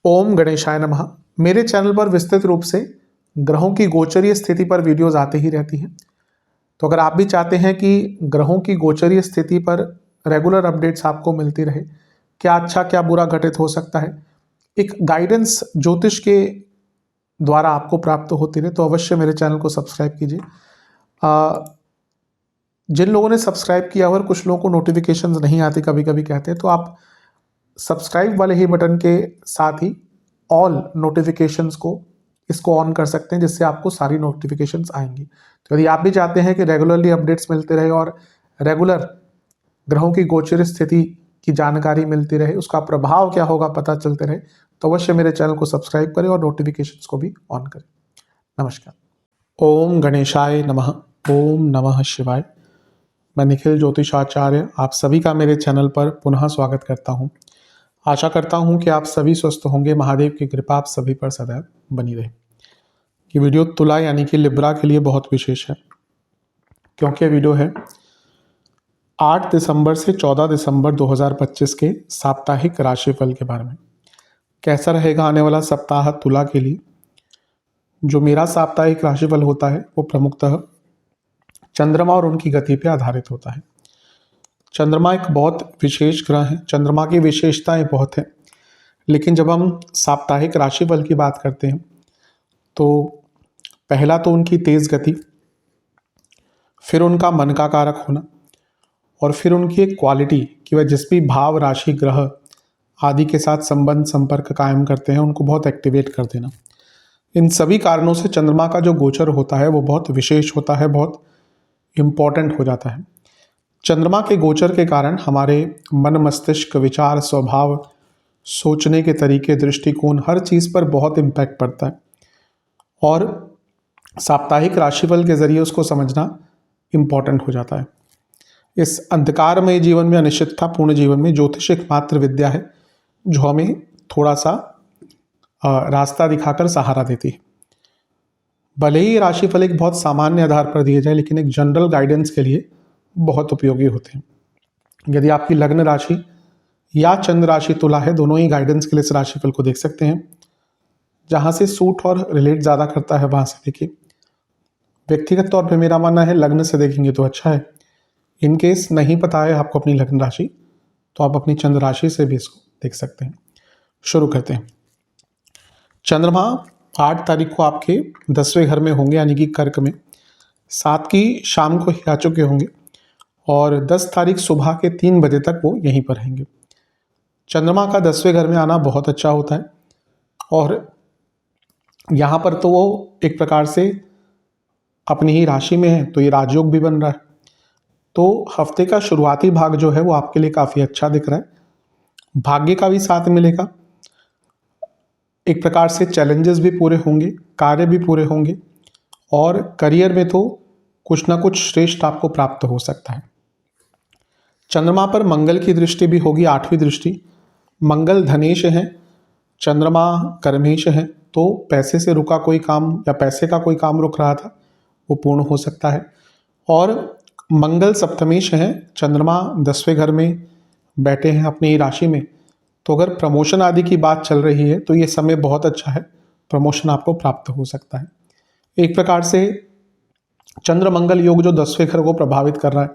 ओम गणेशाय नमः। मेरे चैनल पर विस्तृत रूप से ग्रहों की गोचरीय स्थिति पर वीडियोस आते ही रहती हैं। तो अगर आप भी चाहते हैं कि ग्रहों की गोचरीय स्थिति पर रेगुलर अपडेट्स आपको मिलती रहे, क्या अच्छा क्या बुरा घटित हो सकता है, एक गाइडेंस ज्योतिष के द्वारा आपको प्राप्त होती रहे, तो अवश्य मेरे चैनल को सब्सक्राइब कीजिए। जिन लोगों ने सब्सक्राइब किया और कुछ लोगों को नोटिफिकेशंस नहीं आती कभी कभी कहते हैं, तो आप सब्सक्राइब वाले ही बटन के साथ ही ऑल नोटिफिकेशंस को इसको ऑन कर सकते हैं, जिससे आपको सारी नोटिफिकेशंस आएंगी। तो यदि आप भी चाहते हैं कि रेगुलरली अपडेट्स मिलते रहे और रेगुलर ग्रहों की गोचर स्थिति की जानकारी मिलती रहे, उसका प्रभाव क्या होगा पता चलते रहे, तो अवश्य मेरे चैनल को सब्सक्राइब करें और नोटिफिकेशंस को भी ऑन करें। नमस्कार। ओम गणेशाय नमः। ओम नमः शिवाय। मैं निखिल ज्योतिषाचार्य आप सभी का मेरे चैनल पर पुनः स्वागत करता हूं। आशा करता हूं कि आप सभी स्वस्थ होंगे। महादेव की कृपा आप सभी पर सदैव बनी रहे। ये वीडियो तुला यानी कि लिब्रा के लिए बहुत विशेष है, क्योंकि ये वीडियो है 8 दिसंबर से 14 दिसंबर 2025 के साप्ताहिक राशिफल के बारे में। कैसा रहेगा आने वाला सप्ताह तुला के लिए। जो मेरा साप्ताहिक राशिफल होता है वो प्रमुखतः चंद्रमा और उनकी गति पर आधारित होता है। चंद्रमा एक बहुत विशेष ग्रह है, चंद्रमा की विशेषताएं बहुत हैं, लेकिन जब हम साप्ताहिक राशिफल की बात करते हैं तो पहला तो उनकी तेज गति, फिर उनका मन का कारक होना, और फिर उनकी एक क्वालिटी कि वह जिस भी भाव राशि ग्रह आदि के साथ संबंध संपर्क कायम करते हैं उनको बहुत एक्टिवेट कर देना। इन सभी कारणों से चंद्रमा का जो गोचर होता है वो बहुत विशेष होता है, बहुत इम्पॉर्टेंट हो जाता है। चंद्रमा के गोचर के कारण हमारे मन मस्तिष्क विचार स्वभाव सोचने के तरीके दृष्टिकोण हर चीज़ पर बहुत इम्पैक्ट पड़ता है, और साप्ताहिक राशिफल के जरिए उसको समझना इम्पॉर्टेंट हो जाता है। इस अंधकारमय जीवन में, अनिश्चिततापूर्ण जीवन में ज्योतिष एकमात्र विद्या है जो हमें थोड़ा सा रास्ता दिखाकर सहारा देती है। भले ही राशिफल एक बहुत सामान्य आधार पर दिए जाए, लेकिन एक जनरल गाइडेंस के लिए बहुत उपयोगी होते हैं। यदि आपकी लग्न राशि या चंद्र राशि तुला है, दोनों ही गाइडेंस के लिए इस राशिफल को देख सकते हैं। जहाँ से सूट और रिलेट ज़्यादा करता है वहाँ से देखिए। व्यक्तिगत तौर पे मेरा मानना है लग्न से देखेंगे तो अच्छा है। इन केस नहीं पता है आपको अपनी लग्न राशि, तो आप अपनी चंद्र राशि से भी इसको देख सकते हैं। शुरू करते हैं। चंद्रमा 8 तारीख को आपके 10वें घर में होंगे, यानी कि कर्क में। 7 की शाम को ही आ चुके होंगे और 10 तारीख सुबह के 3 बजे तक वो यहीं पर रहेंगे। चंद्रमा का 10वें घर में आना बहुत अच्छा होता है, और यहाँ पर तो वो एक प्रकार से अपनी ही राशि में है, तो ये राजयोग भी बन रहा है। तो हफ्ते का शुरुआती भाग जो है वो आपके लिए काफ़ी अच्छा दिख रहा है। भाग्य का भी साथ मिलेगा, एक प्रकार से चैलेंजेस भी पूरे होंगे, कार्य भी पूरे होंगे, और करियर में तो कुछ ना कुछ श्रेष्ठ आपको प्राप्त हो सकता है। चंद्रमा पर मंगल की दृष्टि भी होगी, 8वीं दृष्टि। मंगल धनेश है, चंद्रमा कर्मेश है, तो पैसे से रुका कोई काम या पैसे का कोई काम रुक रहा था वो पूर्ण हो सकता है। और मंगल सप्तमेश है, चंद्रमा 10वें घर में बैठे हैं अपनी ही राशि में, तो अगर प्रमोशन आदि की बात चल रही है तो ये समय बहुत अच्छा है, प्रमोशन आपको प्राप्त हो सकता है। एक प्रकार से चंद्र मंगल योग जो 10वें घर को प्रभावित कर रहा है,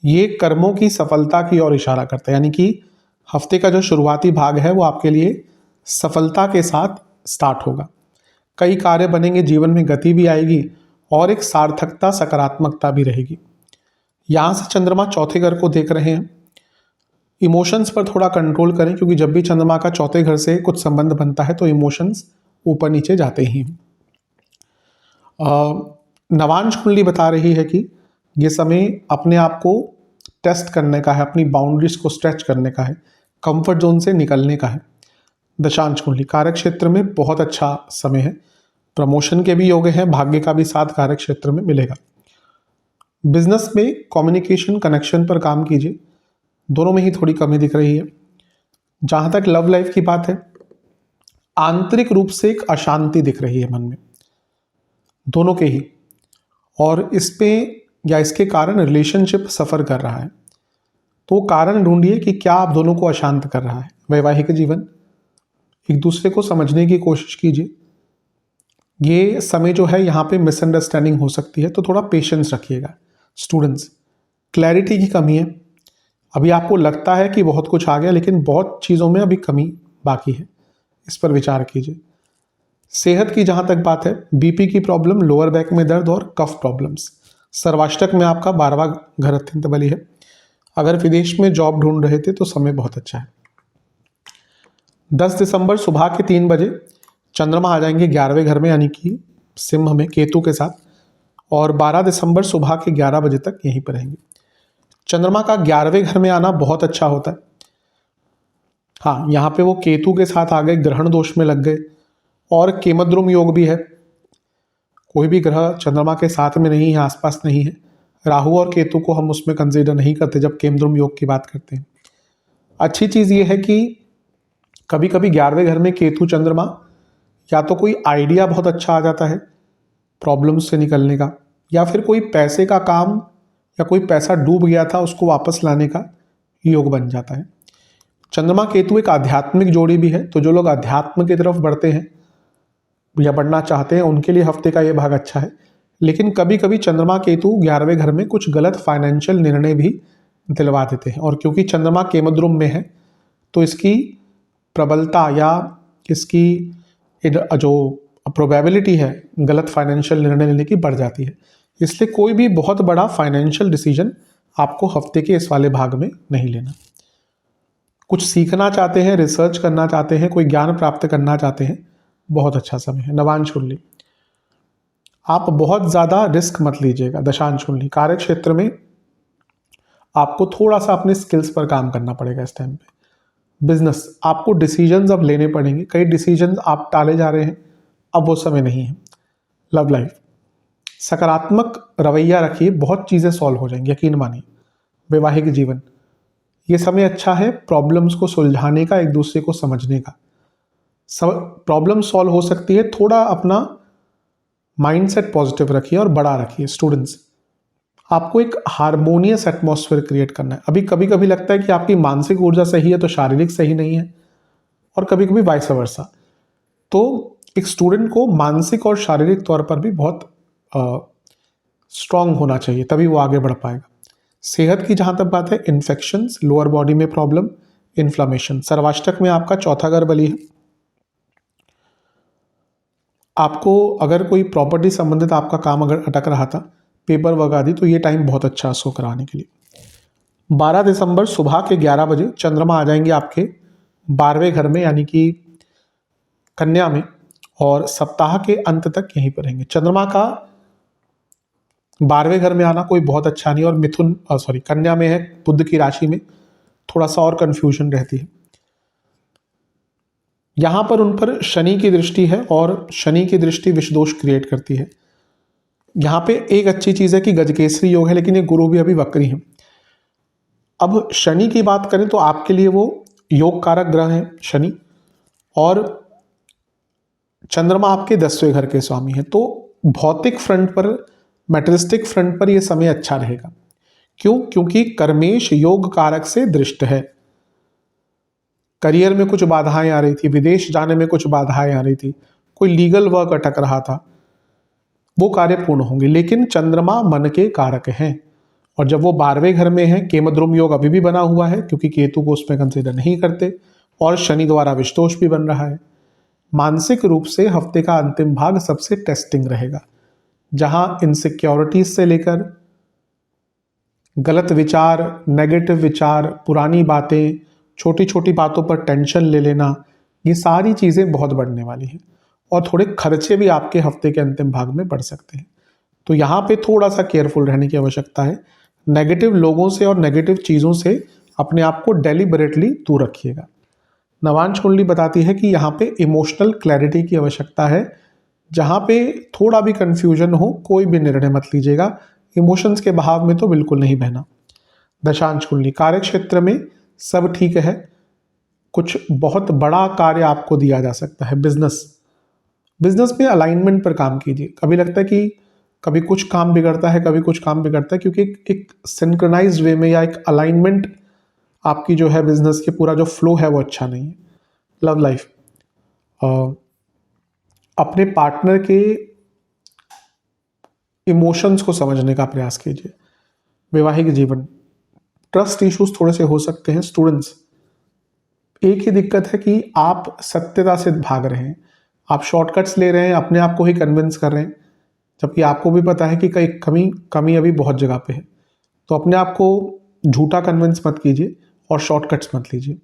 ये कर्मों की सफलता की ओर इशारा करता है, यानी कि हफ्ते का जो शुरुआती भाग है वो आपके लिए सफलता के साथ स्टार्ट होगा। कई कार्य बनेंगे, जीवन में गति भी आएगी और एक सार्थकता सकारात्मकता भी रहेगी। यहाँ से चंद्रमा चौथे घर को देख रहे हैं। इमोशंस पर थोड़ा कंट्रोल करें, क्योंकि जब भी चंद्रमा का चौथे घर से कुछ संबंध बनता है तो इमोशंस ऊपर नीचे जाते ही। नवांश कुंडली बता रही है कि ये समय अपने आप को टेस्ट करने का है, अपनी बाउंड्रीज को स्ट्रेच करने का है, कंफर्ट जोन से निकलने का है। दशांश कुंडली कार्य क्षेत्र में बहुत अच्छा समय है, प्रमोशन के भी योग हैं, भाग्य का भी साथ कार्य क्षेत्र में मिलेगा। बिजनेस में कम्युनिकेशन कनेक्शन पर काम कीजिए, दोनों में ही थोड़ी कमी दिख रही है। जहाँ तक लव लाइफ की बात है, आंतरिक रूप से एक अशांति दिख रही है मन में, दोनों के ही, और इस पे या इसके कारण रिलेशनशिप सफ़र कर रहा है। तो कारण ढूंढिए कि क्या आप दोनों को अशांत कर रहा है। वैवाहिक जीवन, एक दूसरे को समझने की कोशिश कीजिए। ये समय जो है यहाँ पे मिसअंडरस्टैंडिंग हो सकती है, तो थोड़ा पेशेंस रखिएगा। स्टूडेंट्स, क्लैरिटी की कमी है। अभी आपको लगता है कि बहुत कुछ आ गया, लेकिन बहुत चीज़ों में अभी कमी बाकी है, इस पर विचार कीजिए। सेहत की जहाँ तक बात है, बीपी की प्रॉब्लम, लोअर बैक में दर्द और कफ प्रॉब्लम्स। सर्वाष्टक में आपका 12वां घर अत्यंत बली है। अगर विदेश में जॉब ढूंढ रहे थे तो समय बहुत अच्छा है। 10 दिसंबर सुबह के 3 बजे चंद्रमा आ जाएंगे 11वें घर में, यानी कि सिंह में केतु के साथ, और 12 दिसंबर सुबह के 11 बजे तक यहीं पर रहेंगे। चंद्रमा का 11वें घर में आना बहुत अच्छा होता है। हाँ, यहाँ पे वो केतु के साथ आ गए, ग्रहण दोष में लग गए, और केमद्रुम योग भी है। कोई भी ग्रह चंद्रमा के साथ में नहीं है, आसपास नहीं है। राहु और केतु को हम उसमें कंसीडर नहीं करते जब केमद्रुम योग की बात करते हैं। अच्छी चीज़ ये है कि कभी कभी 11वें घर में केतु चंद्रमा, या तो कोई आइडिया बहुत अच्छा आ जाता है प्रॉब्लम्स से निकलने का, या फिर कोई पैसे का काम या कोई पैसा डूब गया था उसको वापस लाने का योग बन जाता है। चंद्रमा केतु एक आध्यात्मिक जोड़ी भी है, तो जो लोग अध्यात्म की तरफ बढ़ते हैं या बढ़ना चाहते हैं उनके लिए हफ्ते का ये भाग अच्छा है। लेकिन कभी कभी चंद्रमा केतु 11वें घर में कुछ गलत फाइनेंशियल निर्णय भी दिलवा देते हैं, और क्योंकि चंद्रमा केमद्रुम में है तो इसकी प्रबलता या इसकी जो प्रोबेबिलिटी है गलत फाइनेंशियल निर्णय लेने की बढ़ जाती है। इसलिए कोई भी बहुत बड़ा फाइनेंशियल डिसीजन आपको हफ्ते के इस वाले भाग में नहीं लेना। कुछ सीखना चाहते हैं, रिसर्च करना चाहते हैं, कोई ज्ञान प्राप्त करना चाहते हैं, बहुत अच्छा समय है। नवांश कुंडली, आप बहुत ज़्यादा रिस्क मत लीजिएगा। दशांश कुंडली, कार्य क्षेत्र में आपको थोड़ा सा अपने स्किल्स पर काम करना पड़ेगा इस टाइम पे। बिजनेस, आपको डिसीजंस अब लेने पड़ेंगे, कई डिसीजंस आप टाले जा रहे हैं, अब वो समय नहीं है। लव लाइफ, सकारात्मक रवैया रखिए, बहुत चीज़ें सॉल्व हो जाएंगी, यकीन मानिए। वैवाहिक जीवन, ये समय अच्छा है प्रॉब्लम्स को सुलझाने का, एक दूसरे को समझने का। प्रॉब्लम सॉल्व हो सकती है, थोड़ा अपना माइंडसेट पॉजिटिव रखिए और बड़ा रखिए। स्टूडेंट्स, आपको एक हार्मोनियस एटमॉस्फेयर क्रिएट करना है। अभी कभी कभी लगता है कि आपकी मानसिक ऊर्जा सही है तो शारीरिक सही नहीं है, और कभी कभी वाइस वर्सा। तो एक स्टूडेंट को मानसिक और शारीरिक तौर पर भी बहुत स्ट्रांग होना चाहिए, तभी वो आगे बढ़ पाएगा। सेहत की जहाँ तक बात है, इन्फेक्शंस, लोअर बॉडी में प्रॉब्लम, इन्फ्लामेशन। सर्वाष्टक में आपका 4था घर बली है। आपको अगर कोई प्रॉपर्टी संबंधित आपका काम अगर अटक रहा था, पेपर वर्क आदि, तो ये टाइम बहुत अच्छा है उसको कराने के लिए। 12 दिसंबर सुबह के 11 बजे चंद्रमा आ जाएंगे आपके 12वें घर में, यानी कि कन्या में, और सप्ताह के अंत तक यहीं पर रहेंगे। चंद्रमा का 12वें घर में आना कोई बहुत अच्छा नहीं, और मिथुन कन्या में है, बुध की राशि में, थोड़ा सा और कंफ्यूजन रहती है। यहां पर उन पर शनि की दृष्टि है, और शनि की दृष्टि विषदोष क्रिएट करती है। यहां पे एक अच्छी चीज है कि गजकेसरी योग है, लेकिन ये गुरु भी अभी वक्री है। अब शनि की बात करें तो आपके लिए वो योग कारक ग्रह है शनि, और चंद्रमा आपके 10वें घर के स्वामी है। तो भौतिक फ्रंट पर, मैटेरियलिस्टिक फ्रंट पर यह समय अच्छा रहेगा। क्यों? क्योंकि कर्मेश योग कारक से दृष्ट है। करियर में कुछ बाधाएं आ रही थी, विदेश जाने में कुछ बाधाएं आ रही थी, कोई लीगल वर्क अटक रहा था, वो कार्य पूर्ण होंगे। लेकिन चंद्रमा मन के कारक हैं, और जब वो 12वें घर में है, केमद्रुम योग अभी भी बना हुआ है क्योंकि केतु को उसमें कंसिडर नहीं करते, और शनि द्वारा विषदोष भी बन रहा है। मानसिक रूप से हफ्ते का अंतिम भाग सबसे टेस्टिंग रहेगा, जहां इनसिक्योरिटीज से लेकर गलत विचार, नेगेटिव विचार, पुरानी बातें, छोटी छोटी बातों पर टेंशन ले लेना, ये सारी चीज़ें बहुत बढ़ने वाली हैं, और थोड़े खर्चे भी आपके हफ्ते के अंतिम भाग में बढ़ सकते हैं। तो यहाँ पे थोड़ा सा केयरफुल रहने की आवश्यकता है। नेगेटिव लोगों से और नेगेटिव चीज़ों से अपने आप को डेलिबरेटली दूर रखिएगा। नवांश कुंडली बताती है कि यहाँ पे इमोशनल क्लैरिटी की आवश्यकता है। जहाँ पे थोड़ा भी कंफ्यूजन हो, कोई भी निर्णय मत लीजिएगा, इमोशंस के बहाव में तो बिल्कुल नहीं बहना। दशांश कुंडली, कार्य क्षेत्र में सब ठीक है, कुछ बहुत बड़ा कार्य आपको दिया जा सकता है। बिजनेस में अलाइनमेंट पर काम कीजिए। कभी लगता है कि कभी कुछ काम बिगड़ता है, कभी कुछ काम बिगड़ता है, क्योंकि एक सिंक्रोनाइज्ड वे में या एक अलाइनमेंट आपकी जो है बिजनेस के पूरा जो फ्लो है वो अच्छा नहीं है। लव लाइफ, अपने पार्टनर के इमोशंस को समझने का प्रयास कीजिए। वैवाहिक जीवन, ट्रस्ट इश्यूज थोड़े से हो सकते हैं। स्टूडेंट्स, एक ही दिक्कत है कि आप सत्यता से भाग रहे हैं, आप शॉर्टकट्स ले रहे हैं, अपने आप को ही कन्विंस कर रहे हैं, जबकि आपको भी पता है कि कई कमी अभी बहुत जगह पे है। तो अपने आप को झूठा कन्विंस मत कीजिए और शॉर्टकट्स मत लीजिए।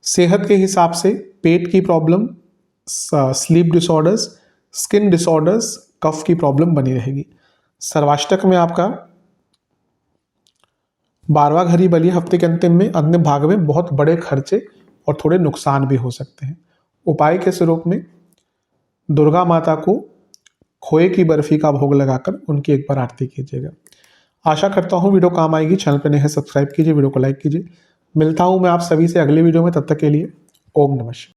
सेहत के हिसाब से पेट की problem, sleep disorders, skin disorders, cough की प्रॉब्लम बनी रहेगी। सर्वाष्टक में आपका 12वां घर ही बलिए हफ्ते के अंतिम में अन्य भाग में बहुत बड़े खर्चे और थोड़े नुकसान भी हो सकते हैं। उपाय के स्वरूप में दुर्गा माता को खोए की बर्फी का भोग लगाकर उनकी एक बार आरती कीजिएगा। आशा करता हूँ वीडियो काम आएगी। चैनल पर नए हैं सब्सक्राइब कीजिए, वीडियो को लाइक कीजिए। मिलता हूँ मैं आप सभी से अगले वीडियो में, तब तक के लिए ओम नमः शिवाय।